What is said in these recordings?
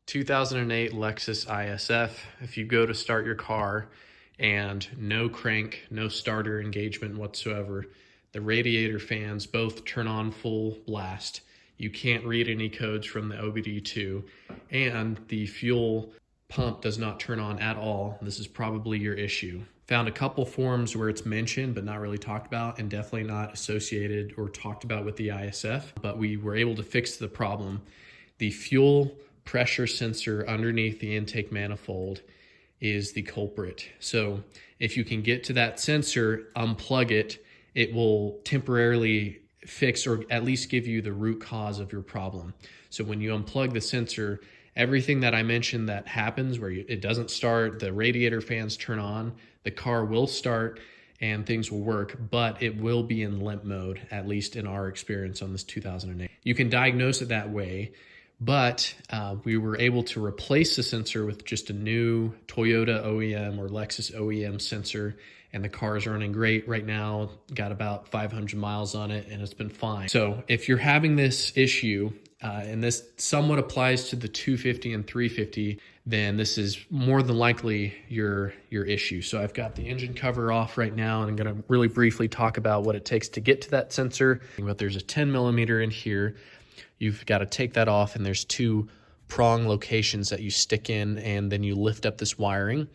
2008 Lexus ISF. If you go to start your car and no crank, no starter engagement whatsoever, the radiator fans both turn on full blast. You can't read any codes from the OBD2, and the fuel pump does not turn on at all. This is probably your issue. Found a couple forums where it's mentioned but not really talked about, and definitely not associated or talked about with the ISF, but we were able to fix the problem. The fuel pressure sensor underneath the intake manifold is the culprit. So if you can get to that sensor, unplug it, it will temporarily fix or at least give you the root cause of your problem. So when you unplug the sensor, everything that I mentioned that happens where it doesn't start, the radiator fans turn on, the car will start and things will work, but it will be in limp mode, at least in our experience on this 2008. You can diagnose it that way, but we were able to replace the sensor with just a new Toyota OEM or Lexus OEM sensor, and the car is running great right now. Got about 500 miles on it, and it's been fine. So if you're having this issue, and this somewhat applies to the 250 and 350, then this is more than likely your issue. So I've got the engine cover off right now, and I'm gonna really briefly talk about what it takes to get to that sensor. But there's a 10 millimeter in here. You've got to take that off, and there's two prong locations that you stick in, and then you lift up this wiring.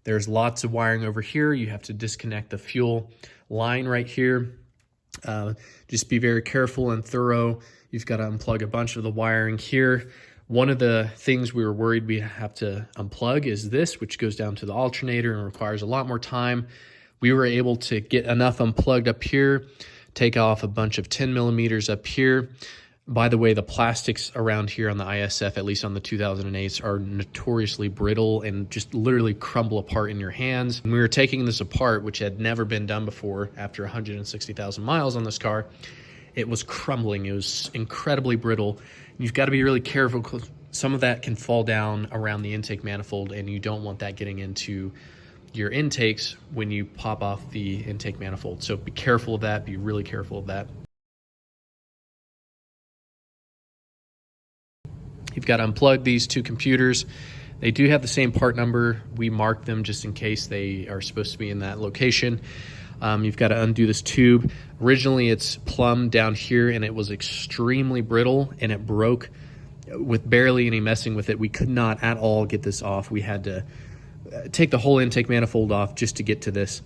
There's lots of wiring over here. You have to disconnect the fuel line right here. Just be very careful and thorough. You've got to unplug a bunch of the wiring here. One of the things we were worried we have to unplug is this, which goes down to the alternator and requires a lot more time. We were able to get enough unplugged up here, take off a bunch of 10 millimeters up here. By the way, the plastics around here on the ISF, at least on the 2008s, are notoriously brittle and just literally crumble apart in your hands. When we were taking this apart, which had never been done before after 160,000 miles on this car, it was crumbling. It was incredibly brittle. You've got to be really careful because some of that can fall down around the intake manifold, and you don't want that getting into your intakes when you pop off the intake manifold. So be careful of that. Be really careful of that. You've got to unplug these two computers. They do have the same part number. We marked them just in case they are supposed to be in that location. You've got to undo this tube. Originally, it's plumbed down here, and it was extremely brittle, and it broke with barely any messing with it. We could not at all get this off. We had to take the whole intake manifold off just to get to this.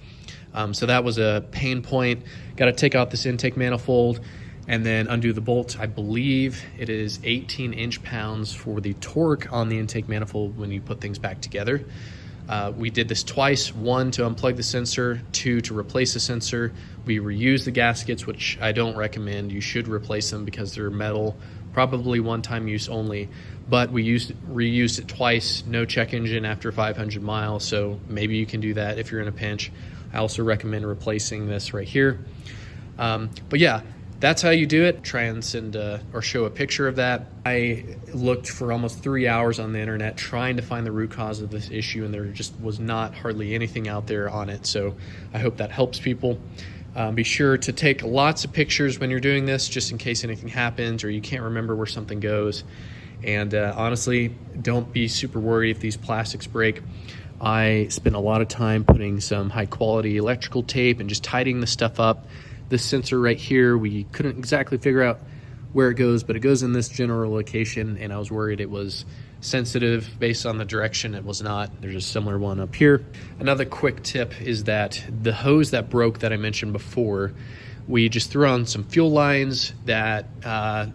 So that was a pain point. Got to take out this intake manifold and then undo the bolts. I believe it is 18 inch-pounds for the torque on the intake manifold when you put things back together. We did this twice, one to unplug the sensor, two to replace the sensor. We reused the gaskets, which I don't recommend. You should replace them because they're metal, probably one-time use only, but we reused it twice, no check engine after 500 miles, so maybe you can do that if you're in a pinch. I also recommend replacing this right here. But yeah, that's how you do it. Try and send or show a picture of that. I looked for almost 3 hours on the internet trying to find the root cause of this issue, and there just was not hardly anything out there on it. So I hope that helps people. Be sure to take lots of pictures when you're doing this, just in case anything happens or you can't remember where something goes. And honestly, don't be super worried if these plastics break. I spent a lot of time putting some high quality electrical tape and just tidying the stuff up. This sensor right here, we couldn't exactly figure out where it goes, but it goes in this general location, and I was worried it was sensitive based on the direction. It was not. There's a similar one up here. Another quick tip is that the hose that broke that I mentioned before, we just threw on some fuel lines that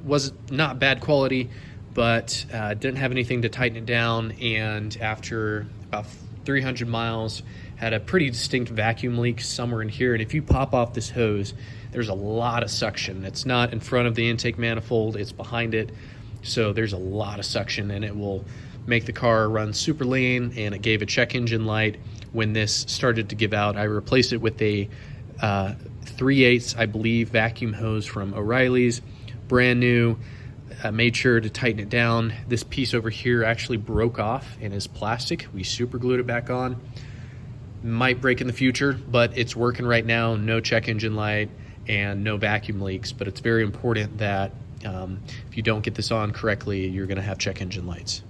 was not bad quality, but didn't have anything to tighten it down, and after about 300 miles, had a pretty distinct vacuum leak somewhere in here. And if you pop off this hose, there's a lot of suction. It's not in front of the intake manifold, it's behind it. So there's a lot of suction, and it will make the car run super lean, and it gave a check engine light. When this started to give out, I replaced it with a 3/8, I believe, vacuum hose from O'Reilly's, brand new. Made sure to tighten it down. This piece over here actually broke off and is plastic. We super glued it back on. Might break in the future, but it's working right now. No check engine light and no vacuum leaks, but it's very important that if you don't get this on correctly, you're going to have check engine lights.